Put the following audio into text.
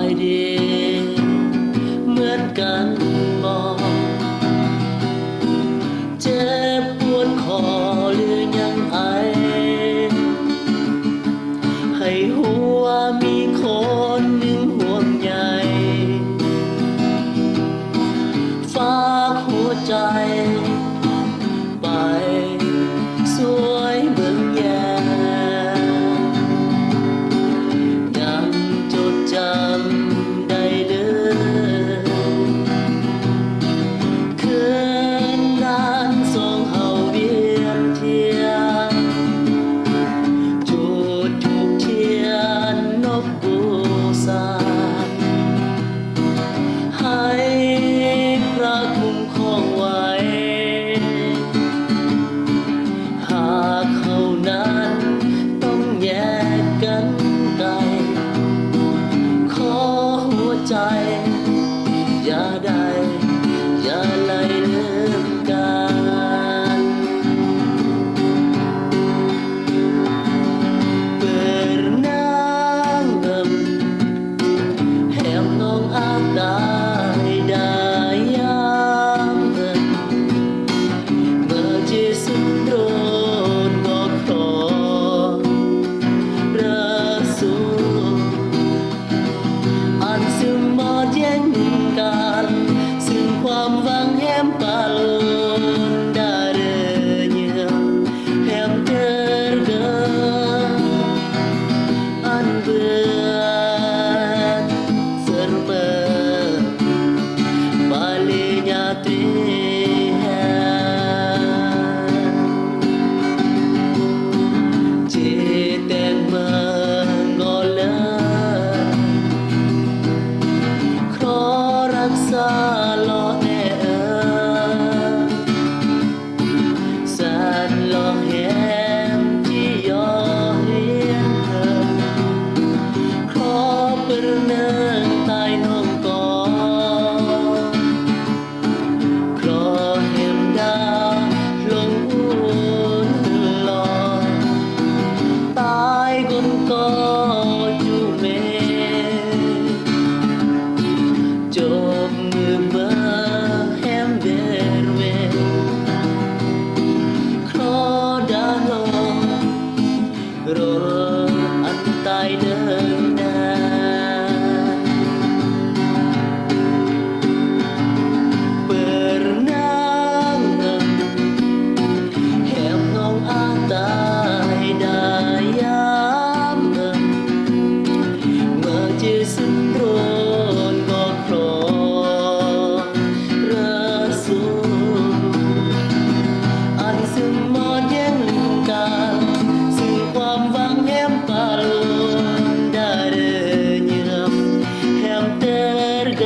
ายดีเหมือนกันบอกเจ็บปวดคอหรือยังไอให้หัวมีคนหนึ่งห่วงใยฝากหัวใจไปสวยเบิ่งแย่ยังจดจำได้เลยคืนนั้นสองเฮาเวียนเทียนจุดธูปเทียนนบบูชาให้พระคุ้มครองไว้หากเขานั้นต้องแยกกันไกลขอหัวใจอย่าได้อย่าไล่เลิกกันPernah hem nong adai dayam Berjisundron ngokro Rasul An semua jengkanซึ่งความหวังแหมปาลนดาเรเยแหมเธอเกAn berat serba Balinya Tuhan Jiten mengolah Kro raksa lo San lo hem jiyo hien Pernah tai nong ko Kro hem da long un lo Tai gon ko ju me Chop ngư bơ hem ver ve Kro da lo Ro an tai đơn Sendron ngokro Rasul An semua jengkanซึ่งความหวังแหมปาลนดาเรเยือมแหมเตอร์เก